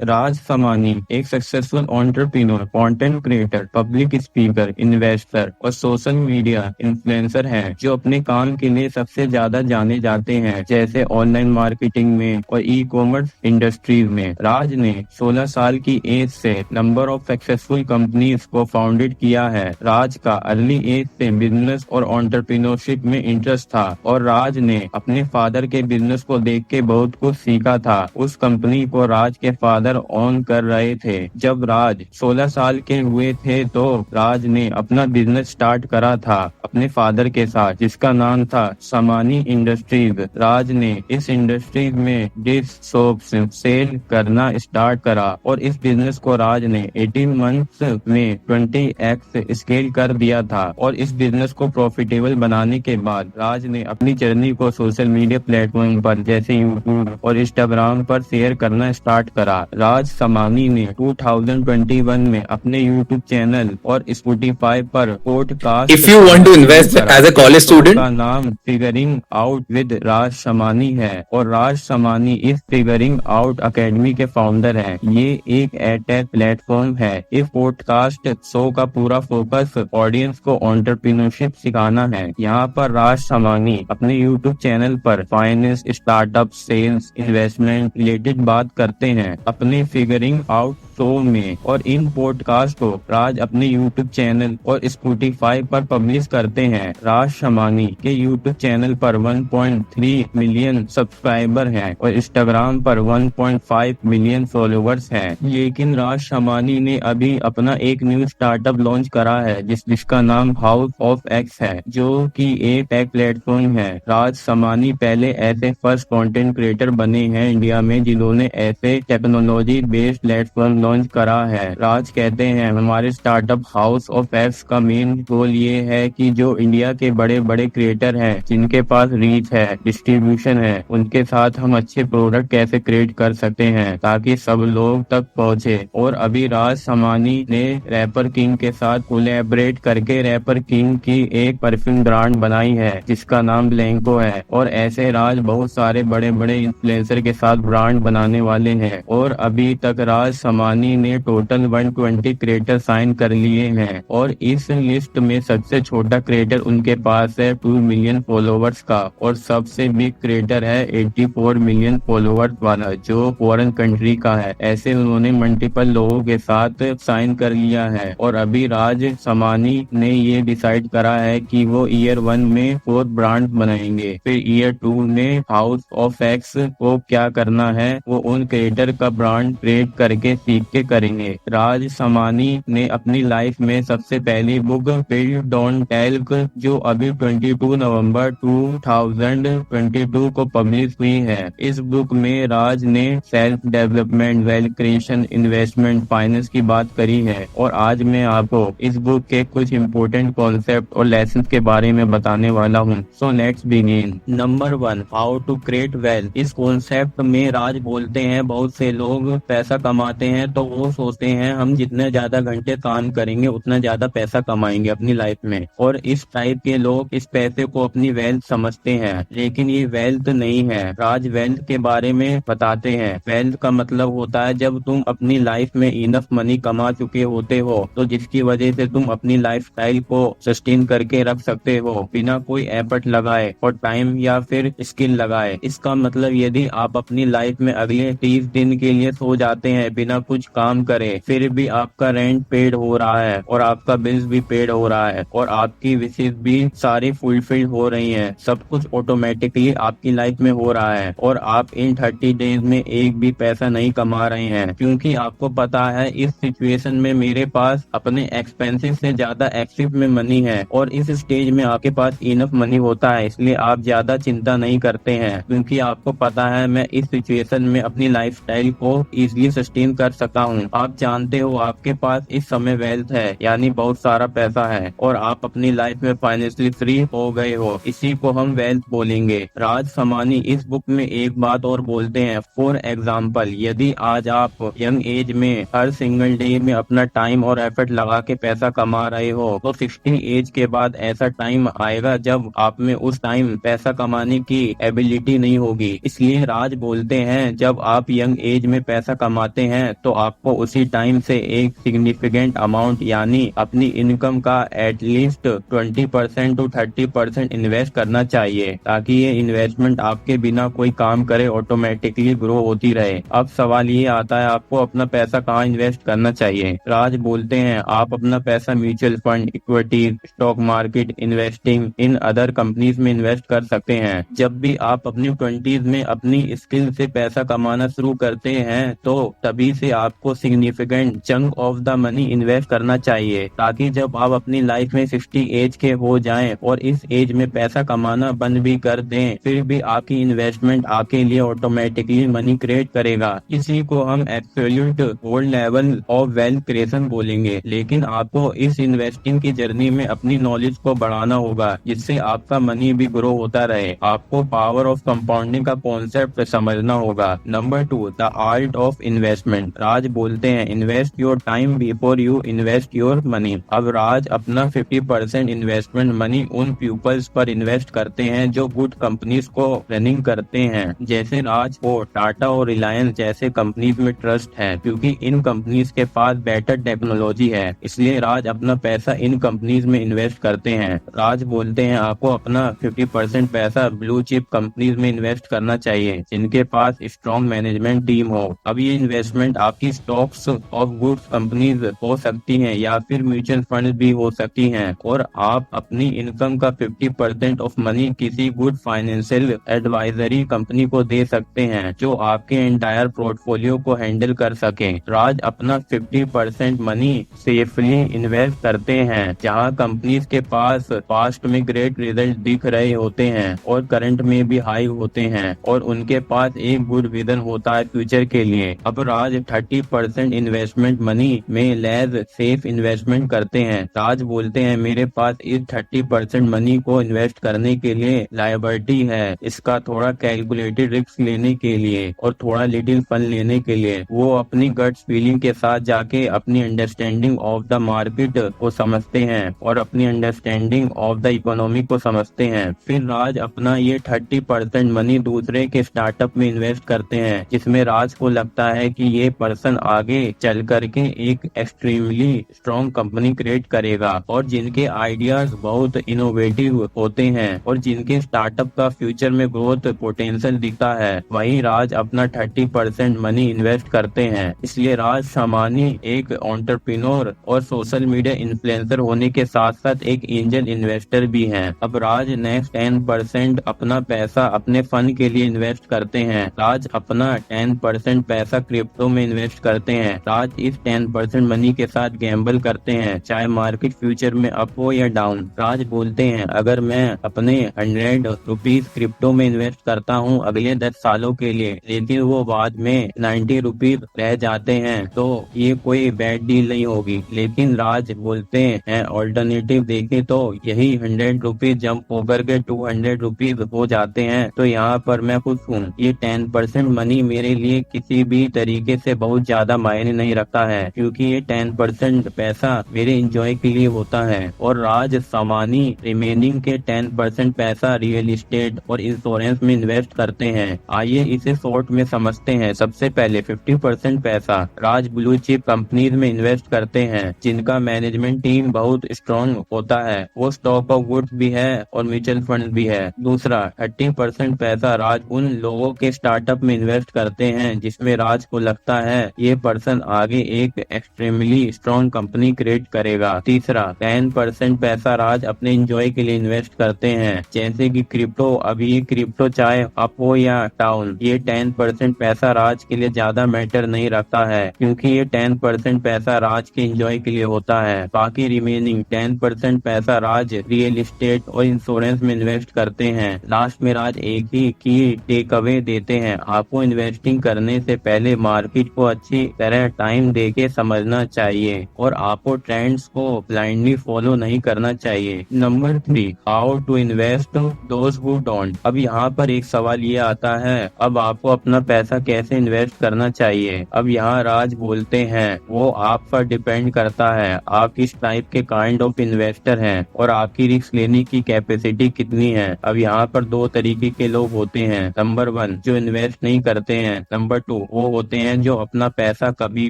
राज समानी एक successful entrepreneur, content creator, public speaker, investor और social media influencer हैं जो अपने काम के लिए सबसे ज्यादा जाने जाते हैं, जैसे ऑनलाइन मार्केटिंग में और ई कॉमर्स इंडस्ट्रीज में। राज ने 16 साल की एज से नंबर ऑफ सक्सेसफुल कंपनीज को फाउंडेड किया है। राज का अर्ली एज से बिजनेस और एंटरप्रेन्योरशिप में इंटरेस्ट था और राज ने अपने फादर के बिजनेस को देख के बहुत कुछ सीखा था। उस कंपनी को राज के फादर ऑन कर रहे थे। जब राज 16 साल के हुए थे तो राज ने अपना बिजनेस स्टार्ट करा था अपने फादर के साथ, जिसका नाम था समानी इंडस्ट्रीज। राज ने इस इंडस्ट्रीज में डिश सोप्स सेल करना स्टार्ट करा और इस बिजनेस को राज ने 18 मंथ्स में 20x स्केल कर दिया था। और इस बिजनेस को प्रॉफिटेबल बनाने के बाद राज ने अपनी जर्नी को सोशल मीडिया प्लेटफॉर्म पर जैसे यूट्यूब और इंस्टाग्राम पर शेयर करना स्टार्ट करा। राज समानी ने 2021 में अपने यूट्यूब चैनल और स्पॉटिफाई पर podcast If you want to invest as a college student, का नाम फिगरिंग आउट विद राज समानी है और राज समानी इस फिगरिंग आउट एकेडमी के फाउंडर हैं। ये एक एडटेक प्लेटफॉर्म है। इस पॉडकास्ट शो का पूरा फोकस ऑडियंस को एंटरप्रेन्योरशिप सिखाना है। यहाँ पर राज समानी अपने यूट्यूब चैनल पर finance, startup, sales, investment related बात करते हैं अपने फिगरिंग आउट शो में। और इन पॉडकास्ट को राज अपने यूट्यूब चैनल और स्पॉटिफाई पर पब्लिश करते हैं। राज समानी के यूट्यूब चैनल पर 1.3 मिलियन सब्सक्राइबर हैं और इंस्टाग्राम पर 1.5 मिलियन फॉलोवर्स हैं। लेकिन राज समानी ने अभी अपना एक न्यू स्टार्टअप लॉन्च करा है जिसका नाम हाउस ऑफ एक्स है, जो कि एक टेक प्लेटफॉर्म है। राज समानी पहले ऐसे फर्स्ट कंटेंट क्रिएटर बने हैं इंडिया में जिन्होंने ऐसे टेक्नोलॉजी बेस्ड प्लेटफॉर्म लॉन्च करा है। राज कहते हैं, हमारे स्टार्टअप हाउस ऑफ एक्स का मेन गोल ये है कि जो इंडिया के बड़े बड़े क्रिएटर हैं जिनके पास रीच है, डिस्ट्रीब्यूशन है, उनके साथ हम अच्छे प्रोडक्ट कैसे क्रिएट कर सकते हैं ताकि सब लोग तक पहुंचे। और अभी राज समानी ने रैपर किंग के साथ कोलैबोरेट करके रैपर किंग की एक परफ्यूम ब्रांड बनाई है जिसका नाम ब्लैंको है। और ऐसे राज बहुत सारे बड़े बड़े इन्फ्लुएंसर के साथ ब्रांड बनाने वाले हैं। और अभी तक राज समानी ने टोटल 120 क्रिएटर साइन कर लिए हैं और इस लिस्ट में सबसे छोटा क्रिएटर उनके पास है 2 मिलियन फॉलोवर्स का और सबसे बिग क्रिएटर है 84 मिलियन फॉलोवर्स वाला जो फॉरेन कंट्री का है। ऐसे उन्होंने मल्टीपल लोगों के साथ साइन कर लिया है। और अभी राज समानी ने ये डिसाइड करा है कि वो ईयर 1 में 4 ब्रांड बनाएंगे, फिर ईयर 2 में हाउस ऑफ एक्स को क्या करना है वो उन क्रिएटर का ब्रांड क्रिएट करके सीख के करेंगे। राज समानी ने अपनी लाइफ में सबसे पहली बुक बिल्ड डोंट टेल्क जो अभी 22 नवंबर 2022 को पब्लिश हुई है। इस बुक में राज ने self development, wealth creation, investment, finance की बात करी है। और आज मैं आपको इस बुक के कुछ इम्पोर्टेंट कॉन्सेप्ट और लेसन के बारे में बताने वाला हूँ। So let's begin. Number 1, how to create wealth. इस कॉन्सेप्ट में राज बोलते हैं बहुत से लोग पैसा कमाते हैं तो वो सोचते हैं हम जितने ज्यादा घंटे काम करेंगे उतना ज्यादा पैसा कमाएंगे अपनी लाइफ में। और इस टाइप के लोग इस पैसे को अपनी वेल्थ समझते हैं, लेकिन ये वेल्थ नहीं है। राज वेल्थ के बारे में बताते हैं। वेल्थ का मतलब होता है जब तुम अपनी लाइफ में इनफ मनी कमा चुके होते हो तो जिसकी वजह से तुम अपनी लाइफ स्टाइल को सस्टेन करके रख सकते हो बिना कोई एफर्ट लगाए और टाइम या फिर स्किल लगाए। इसका मतलब यदि आप अपनी लाइफ में अगले 30 दिन के लिए सो जाते हैं बिना कुछ काम करे फिर भी आपका रेंट पेड हो रहा है और आपका बिल्स भी पेड हो रहा है और आपकी विशेष भी सारी फुलफिल हो रही हैं, सब कुछ ऑटोमेटिकली आपकी लाइफ में हो रहा है और आप इन 30 डेज में एक भी पैसा नहीं कमा रहे हैं। क्योंकि आपको पता है इस सिचुएशन में मेरे पास अपने एक्सपेंसिव से ज्यादा एक्टिव में मनी है और इस स्टेज में आपके पास इनफ मनी होता है, इसलिए आप ज्यादा चिंता नहीं करते हैं क्योंकि आपको पता है मैं इस सिचुएशन में अपनी लाइफस्टाइल को इजीली सस्टेन कर सकता करता हूँ। आप जानते हो आपके पास इस समय वेल्थ है, यानी बहुत सारा पैसा है और आप अपनी लाइफ में फाइनेंशियली फ्री हो गए हो, इसी को हम वेल्थ बोलेंगे। राज समानी इस बुक में एक बात और बोलते हैं, फॉर एग्जाम्पल, यदि आज आप यंग एज में हर सिंगल डे में अपना टाइम और एफर्ट लगा के पैसा कमा रहे हो, तो 60 एज के बाद ऐसा टाइम आएगा जब आप में उस टाइम पैसा कमाने की एबिलिटी नहीं होगी। इसलिए राज बोलते हैं जब आप यंग एज में पैसा कमाते हैं तो आपको उसी टाइम से एक सिग्निफिकेंट अमाउंट यानी अपनी इनकम का एटलीस्ट 20% to 30% इन्वेस्ट करना चाहिए, ताकि ये इन्वेस्टमेंट आपके बिना कोई काम करे ऑटोमेटिकली ग्रो होती रहे। अब सवाल ये आता है आपको अपना पैसा कहाँ इन्वेस्ट करना चाहिए। राज बोलते हैं आप अपना पैसा mutual fund, equity, stock market, investing in other companies में इन्वेस्ट कर सकते हैं। जब भी आप अपनी 20s में अपनी स्किल से पैसा कमाना शुरू करते हैं तो तभी से आपको significant chunk of the money invest करना चाहिए, ताकि जब आप अपनी लाइफ में 60 एज के हो जाएं और इस एज में पैसा कमाना बंद भी कर दें, फिर भी आपकी इन्वेस्टमेंट आपके लिए ऑटोमेटिकली मनी क्रिएट करेगा। इसी को हम absolute gold level of wealth creation बोलेंगे। लेकिन आपको इस इन्वेस्टिंग की जर्नी में अपनी नॉलेज को बढ़ाना होगा, जिससे आपका मनी भी ग्रो होता रहे। आपको पावर ऑफ कंपाउंडिंग का कॉन्सेप्ट समझना होगा। नंबर 2, the art of investment. Raj बोलते हैं invest your time before you invest your money. अब राज अपना 50% इन्वेस्टमेंट मनी उन पीपल्स पर इन्वेस्ट करते हैं जो गुड कंपनीज को रनिंग करते हैं। जैसे राज को टाटा और रिलायंस जैसे कंपनीज में ट्रस्ट है, क्योंकि इन कंपनीज के पास बेटर टेक्नोलॉजी है, इसलिए राज अपना पैसा इन कंपनीज में इन्वेस्ट करते हैं। राज बोलते हैं आपको अपना 50% पैसा ब्लू चिप कंपनीज में इन्वेस्ट करना चाहिए, जिनके पास स्ट्रॉन्ग मैनेजमेंट टीम हो। अब ये इन्वेस्टमेंट आपकी स्टॉक्स ऑफ गुड्स कंपनीज हो सकती हैं या फिर म्यूचुअल फंड भी हो सकती हैं, और आप अपनी इनकम का 50% ऑफ मनी किसी गुड फाइनेंशियल एडवाइजरी कंपनी को दे सकते हैं जो आपके एंटायर पोर्टफोलियो को हैंडल कर सके। राज अपना 50% मनी सेफली इन्वेस्ट करते हैं जहां कंपनीज के पास पास्ट में ग्रेट रिजल्ट दिख रहे होते हैं और करंट में भी हाई होते हैं, और उनके पास एक गुड विजन होता है फ्यूचर के लिए। अब राज 30% इन्वेस्टमेंट मनी में लेज सेफ इन्वेस्टमेंट करते हैं। राज बोलते हैं मेरे पास इस 30% मनी को इन्वेस्ट करने के लिए लायबिलिटी है, इसका थोड़ा कैलकुलेटेड रिस्क लेने के लिए और थोड़ा लिटिल फन लेने के लिए। वो अपनी गट्स फीलिंग के साथ जाके अपनी अंडरस्टैंडिंग ऑफ द मार्केट को समझते हैं और अपनी अंडरस्टैंडिंग ऑफ द इकोनॉमी को समझते हैं। फिर राज अपना ये 30% मनी दूसरे के स्टार्टअप में इन्वेस्ट करते हैं, जिसमें राज को लगता है कि ये पर्सन आगे चल करके एक एक्सट्रीमली स्ट्रॉन्ग कंपनी क्रिएट करेगा और जिनके आइडियाज बहुत इनोवेटिव होते हैं और जिनके स्टार्टअप का फ्यूचर में ग्रोथ पोटेंशियल दिखता है। वहीं राज अपना 30% मनी इन्वेस्ट करते हैं। इसलिए राज सामानी एक एंटरप्रेन्योर और सोशल मीडिया इन्फ्लुएंसर होने के साथ साथ एक एंजल इन्वेस्टर भी हैं। अब राज नेक्स्ट 10% अपना पैसा अपने फंड के लिए इन्वेस्ट करते हैं। राज अपना 10% पैसा क्रिप्टो में इन्वेस्ट करते हैं। राज इस 10% मनी के साथ गैम्बल करते हैं, चाहे मार्केट फ्यूचर में अप हो या डाउन। राज बोलते हैं अगर मैं अपने 100 रुपीज क्रिप्टो में इन्वेस्ट करता हूं अगले 10 सालों के लिए, लेकिन वो बाद में 90 रुपीज रह जाते हैं, तो ये कोई बैड डील नहीं होगी। लेकिन राज बोलते हैं ऑल्टरनेटिव देखें तो यही 100 रुपीज जंप होकर के 200 रुपीज हो जाते हैं, तो यहाँ पर मैं खुश हूँ। ये 10% मनी मेरे लिए किसी भी तरीके से बहुत ज्यादा मायने नहीं रखता है, क्योंकि ये 10% पैसा मेरे एंजॉय के लिए होता है। और राज सामानी रिमेनिंग के 10% पैसा रियल एस्टेट और इंश्योरेंस में इन्वेस्ट करते हैं। आइए इसे शॉर्ट में समझते हैं। सबसे पहले 50% पैसा राज ब्लू चिप कंपनीज में इन्वेस्ट करते हैं, जिनका मैनेजमेंट टीम बहुत स्ट्रॉन्ग होता है। वो स्टॉक ऑफ गुड्स भी है और म्यूचुअल फंड भी है। दूसरा 30% पैसा राज उन लोगों के स्टार्टअप में इन्वेस्ट करते हैं जिसमें राज को लगता है ये पर्सन आगे एक एक्सट्रीमली स्ट्रॉन्ग कंपनी क्रिएट करेगा। तीसरा 10% पैसा राज अपने एंजॉय के लिए इन्वेस्ट करते हैं, जैसे कि क्रिप्टो। अभी क्रिप्टो चाहे अप हो या डाउन, ये 10% पैसा राज के लिए ज्यादा मैटर नहीं रखता है, क्योंकि ये 10% पैसा राज के एंजॉय के लिए होता है। बाकी रिमेनिंग 10% पैसा राज रियल एस्टेट और इंश्योरेंस में इन्वेस्ट करते हैं। लास्ट में राज एक ही की टेक अवे देते हैं, आपको इन्वेस्टिंग करने से पहले मार्केट को अच्छी तरह टाइम देके समझना चाहिए और आपको ट्रेंड्स को ब्लाइंडली फॉलो नहीं करना चाहिए। Number 3, how to invest those who don't. अब यहाँ पर एक सवाल ये आता है, अब आपको अपना पैसा कैसे इन्वेस्ट करना चाहिए। अब यहाँ राज बोलते हैं वो आप पर डिपेंड करता है आप किस टाइप के काइंड ऑफ इन्वेस्टर हैं और आपकी रिस्क लेने की कैपेसिटी कितनी है। अब यहाँ पर दो तरीके के लोग होते हैं। नंबर 1, जो इन्वेस्ट नहीं करते हैं। नंबर 2, वो होते हैं जो अपना पैसा कभी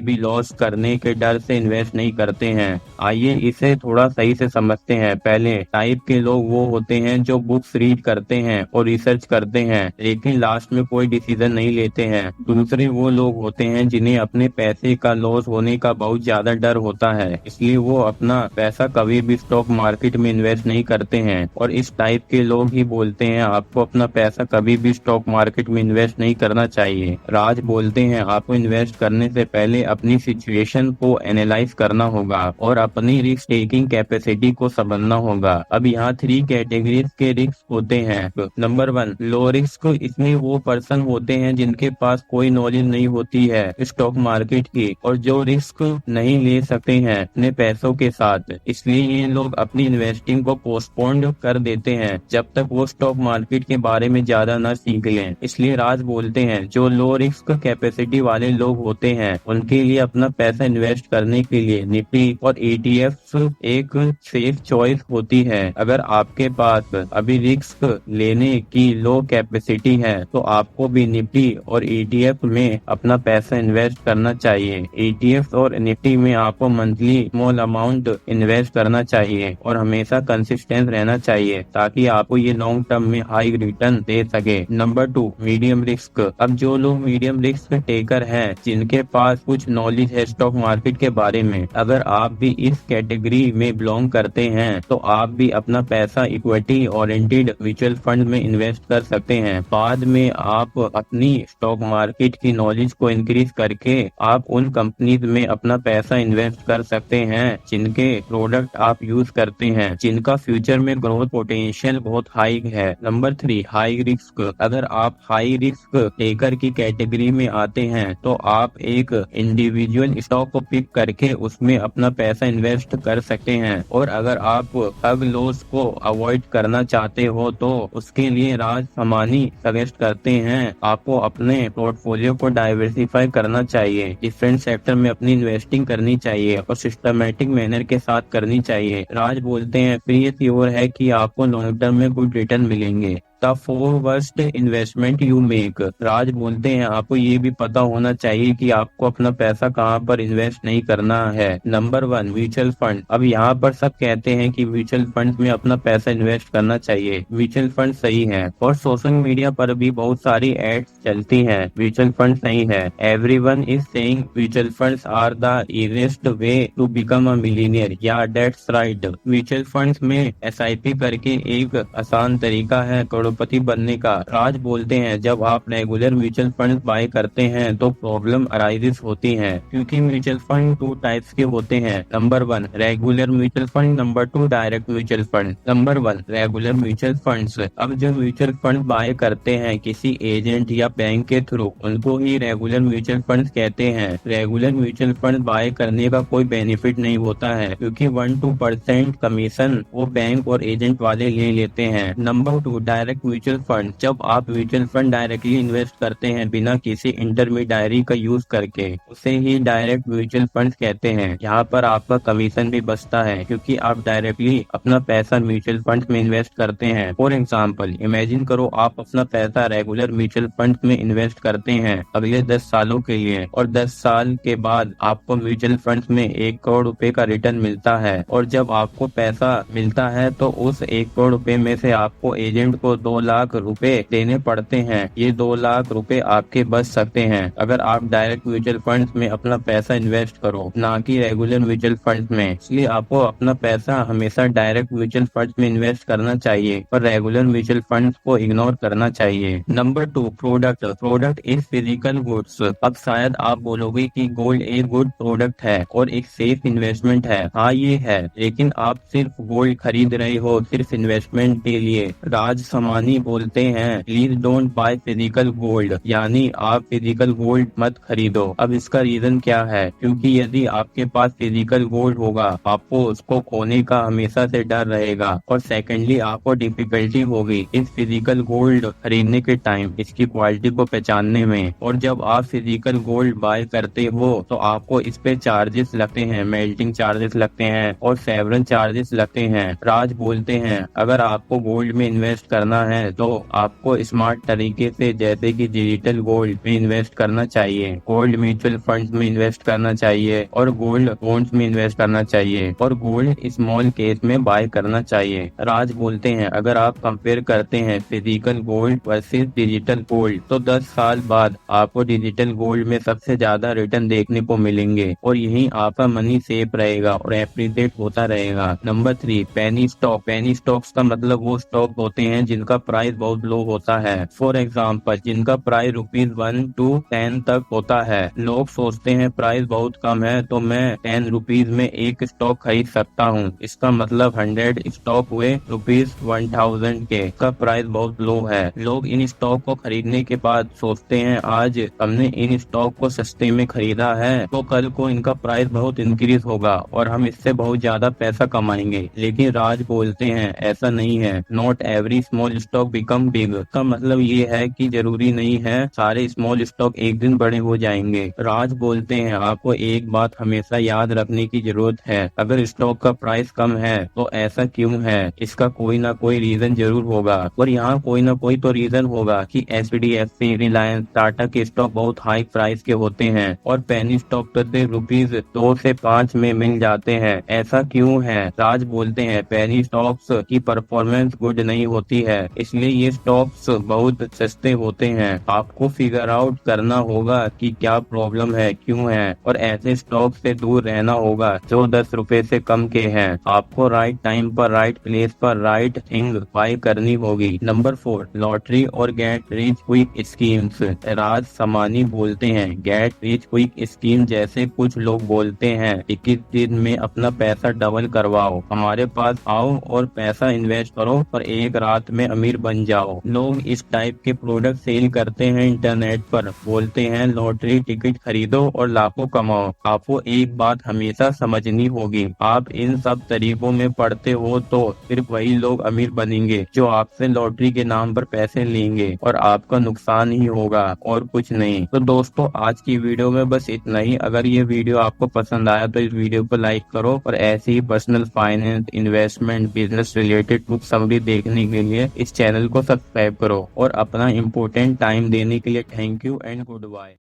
भी लॉस करने के डर से इन्वेस्ट नहीं करते हैं। आइए इसे थोड़ा सही से समझते हैं। पहले टाइप के लोग वो होते हैं जो बुक्स रीड करते हैं और रिसर्च करते हैं लेकिन लास्ट में कोई डिसीजन नहीं लेते हैं। दूसरे वो लोग होते हैं जिन्हें अपने पैसे का लॉस होने का बहुत ज्यादा डर होता है, इसलिए वो अपना पैसा कभी भी स्टॉक मार्केट में इन्वेस्ट नहीं करते हैं। और इस टाइप के लोग ही बोलते हैं आपको अपना पैसा कभी भी स्टॉक मार्केट में इन्वेस्ट नहीं करना चाहिए। राज बोलते हैं आपको इन्वेस्ट करने से पहले अपनी सिचुएशन को एनालाइज करना होगा और अपनी रिस्क टेकिंग कैपेसिटी को समझना होगा। अब यहाँ 3 कैटेगरीज के रिस्क होते हैं। Number 1, low risk. इसमें वो पर्सन होते हैं जिनके पास कोई नॉलेज नहीं होती है स्टॉक मार्केट की और जो रिस्क नहीं ले सकते हैं अपने पैसों के साथ, इसलिए ये लोग अपनी इन्वेस्टिंग को पोस्टपोन कर देते हैं जब तक वो स्टॉक मार्केट के बारे में ज्यादा न सीख लें। इसलिए राज बोलते हैं जो लो रिस्क कैपेसिटी वाले लोग होते हैं उनके लिए अपना पैसा इन्वेस्ट करने के लिए निफ्टी और ETF एक सेफ चॉइस होती है। अगर आपके पास अभी रिस्क लेने की लो कैपेसिटी है तो आपको भी निफ्टी और ETF में अपना पैसा इन्वेस्ट करना चाहिए। ETF और निफ्टी में आपको मंथली स्मॉल अमाउंट इन्वेस्ट करना चाहिए और हमेशा कंसिस्टेंट रहना चाहिए ताकि आपको ये लॉन्ग टर्म में हाई रिटर्न दे सके। Number 2, medium risk. अब जो लोग मीडियम रिस्क टेकर हैं जिनके पास कुछ नॉलेज है स्टॉक मार्केट के बारे में, अगर आप भी इस कैटेगरी में बिलोंग करते हैं तो आप भी अपना पैसा इक्विटी ओरिएंटेड म्यूचुअल फंड में इन्वेस्ट कर सकते हैं। बाद में आप अपनी स्टॉक मार्केट की नॉलेज को इंक्रीज करके आप उन कंपनीज में अपना पैसा इन्वेस्ट कर सकते हैं जिनके प्रोडक्ट आप यूज करते हैं, जिनका फ्यूचर में ग्रोथ पोटेंशियल बहुत हाई है। Number 3, high risk. अगर आप हाई रिस्क टेकर की कैटेगरी में आते हैं तो आप एक इंडिविजुअल स्टॉक को पिक करके उसमें अपना पैसा इन्वेस्ट कर सकते हैं और अगर आप अब लॉस को अवॉइड करना चाहते हो तो उसके लिए राज समानी सजेस्ट करते हैं आपको अपने पोर्टफोलियो को डाइवर्सिफाई करना चाहिए, डिफरेंट सेक्टर में अपनी इन्वेस्टिंग करनी चाहिए और सिस्टमेटिक मैनर के साथ करनी चाहिए। राज बोलते हैं फिर ये श्योर है कि आपको लॉन्ग टर्म में गुड रिटर्न मिलेंगे। The 4 worst investment you make. Raj बोलते हैं आपको ये भी पता होना चाहिए कि आपको अपना पैसा कहाँ पर इन्वेस्ट नहीं करना है। Number 1, mutual fund. अब यहाँ पर सब कहते हैं कि म्यूचुअल फंड में अपना पैसा इन्वेस्ट करना चाहिए, म्यूचुअल फंड सही है और सोशल मीडिया पर भी बहुत सारी एड्स चलती हैं म्यूचुअल फंड सही है। Everyone is saying mutual funds are the easiest way to become a millionaire. या दैट्स राइट। म्यूचुअल फंड्स में SIP करके एक आसान तरीका है करोड़पति बनने का। राज बोलते हैं जब आप रेगुलर म्यूचुअल फंड बाय करते हैं तो प्रॉब्लम अराइजेस होती है क्योंकि म्यूचुअल फंड 2 टाइप्स के होते हैं। Number 1, regular mutual fund. Number 2, direct mutual fund. Number 1, regular mutual funds. अब जो म्यूचुअल फंड बाय करते हैं किसी एजेंट या बैंक के थ्रू उनको ही रेगुलर म्यूचुअल फंड कहते हैं। रेगुलर म्यूचुअल फंड बाय करने का कोई बेनिफिट नहीं होता है क्योंकि 1-2% कमीशन वो बैंक और एजेंट वाले ले लेते हैं। Number 2, direct mutual fund. जब आप म्यूचुअल फंड डायरेक्टली इन्वेस्ट करते हैं बिना किसी इंटरमीडियरी का यूज करके उसे ही डायरेक्ट म्यूचुअल फंड कहते हैं। यहाँ पर आपका कमीशन भी बचता है क्योंकि आप डायरेक्टली अपना पैसा म्यूचुअल फंड में इन्वेस्ट करते हैं। फॉर एग्जाम्पल इमेजिन करो आप अपना पैसा रेगुलर म्यूचुअल फंड में इन्वेस्ट करते हैं अगले 10 सालों के लिए और 10 साल के बाद आपको म्यूचुअल फंड में 1 करोड़ रुपए का रिटर्न मिलता है और जब आपको पैसा मिलता है तो उस 1 करोड़ रुपए में से आपको एजेंट को 2 लाख रुपए देने पड़ते हैं। ये 2 लाख रुपए आपके बच सकते हैं अगर आप डायरेक्ट म्यूचुअल फंड में अपना पैसा इन्वेस्ट करो, ना कि रेगुलर म्यूचुअल फंड में। इसलिए आपको अपना पैसा हमेशा डायरेक्ट म्यूचुअल फंड में इन्वेस्ट करना चाहिए और रेगुलर म्यूचुअल फंड को इग्नोर करना चाहिए। Number 2, product. Product is physical goods. अब शायद आप बोलोगे कि गोल्ड एक गुड प्रोडक्ट है और एक सेफ इन्वेस्टमेंट है। हाँ ये है, लेकिन आप सिर्फ गोल्ड खरीद रहे हो सिर्फ इन्वेस्टमेंट के लिए। राज समान शमानी बोलते हैं please don't by physical gold, यानी आप फिजिकल गोल्ड मत खरीदो। अब इसका रीजन क्या है? क्योंकि यदि आपके पास फिजिकल गोल्ड होगा आपको उसको खोने का हमेशा से डर रहेगा, और सेकेंडली आपको डिफिकल्टी होगी इस फिजिकल गोल्ड खरीदने के टाइम इसकी क्वालिटी को पहचानने में। और जब आप फिजिकल गोल्ड बाय करते हो तो आपको इस पे चार्जेस लगते हैं, मेल्टिंग चार्जेस लगते हैं और सेवरन चार्जेस लगते हैं। राज बोलते हैं अगर आपको गोल्ड में इन्वेस्ट करना है तो आपको स्मार्ट तरीके से जैसे कि डिजिटल गोल्ड में इन्वेस्ट करना चाहिए, गोल्ड म्यूचुअल फंड्स में इन्वेस्ट करना चाहिए और गोल्ड बॉन्ड्स में इन्वेस्ट करना चाहिए और गोल्ड स्मॉल केस में बाय करना चाहिए। राज बोलते हैं अगर आप कंपेयर करते हैं physical gold versus digital gold तो 10 साल बाद आपको डिजिटल गोल्ड में सबसे ज्यादा रिटर्न देखने को मिलेंगे और यही आपका मनी सेफ रहेगा और एप्रिशिएट होता रहेगा। Number 3, penny stock. Penny stocks का मतलब वो स्टॉक होते हैं जिनका प्राइस बहुत लो होता है। फॉर एग्जाम्पल जिनका प्राइस ₹1 to 10 तक होता है। लोग सोचते हैं प्राइस बहुत कम है तो मैं ₹10 में एक स्टॉक खरीद सकता हूँ, इसका मतलब 100 स्टॉक हुए ₹1000 के। का प्राइस बहुत लो है। लोग इन स्टॉक को खरीदने के बाद सोचते हैं आज हमने इन स्टॉक को सस्ते में खरीदा है तो कल को इनका प्राइस बहुत इंक्रीज होगा और हम इससे बहुत ज्यादा पैसा कमाएंगे। लेकिन राज बोलते हैं ऐसा नहीं है। Not every small stock become big. का मतलब ये है कि जरूरी नहीं है सारे स्मॉल स्टॉक एक दिन बड़े हो जाएंगे। राज बोलते हैं आपको एक बात हमेशा याद रखने की जरूरत है, अगर स्टॉक का प्राइस कम है तो ऐसा क्यों है, इसका कोई ना कोई रीजन जरूर होगा और यहाँ कोई ना कोई तो रीजन होगा कि HDFC, रिलायंस, टाटा के स्टॉक बहुत हाई प्राइस के होते हैं और पेनी स्टॉक तो ₹2 से 5 में मिल जाते हैं। ऐसा क्यों है? राज बोलते हैं पेनी स्टॉक्स की परफॉर्मेंस गुड नहीं होती है इसलिए ये स्टॉक्स बहुत सस्ते होते हैं। आपको फिगर आउट करना होगा कि क्या प्रॉब्लम है, क्यों है, और ऐसे स्टॉक से दूर रहना होगा जो ₹10 से कम के हैं। आपको राइट टाइम पर राइट प्लेस पर राइट थिंग बाय करनी होगी। नंबर 4, लॉटरी और गेट रिच क्विक स्कीम्स। राज समानी बोलते हैं गेट रिच क्विक स्कीम जैसे कुछ लोग बोलते हैं 21 दिन में अपना पैसा डबल करवाओ, हमारे पास आओ और पैसा इन्वेस्ट करो और एक रात में अमीर बन जाओ। लोग इस टाइप के प्रोडक्ट सेल करते हैं इंटरनेट पर, बोलते हैं लॉटरी टिकट खरीदो और लाखों कमाओ। आपको एक बात हमेशा समझनी होगी, आप इन सब तरीकों में पढ़ते हो तो सिर्फ वही लोग अमीर बनेंगे जो आपसे लॉटरी के नाम पर पैसे लेंगे और आपका नुकसान ही होगा और कुछ नहीं। तो दोस्तों आज की वीडियो में बस इतना ही। अगर ये वीडियो आपको पसंद आया तो इस वीडियो को लाइक करो और ऐसे ही personal finance, investment, business related book summary देखने के लिए इस चैनल को सब्सक्राइब करो और अपना इम्पोर्टेंट टाइम देने के लिए thank you and good bye.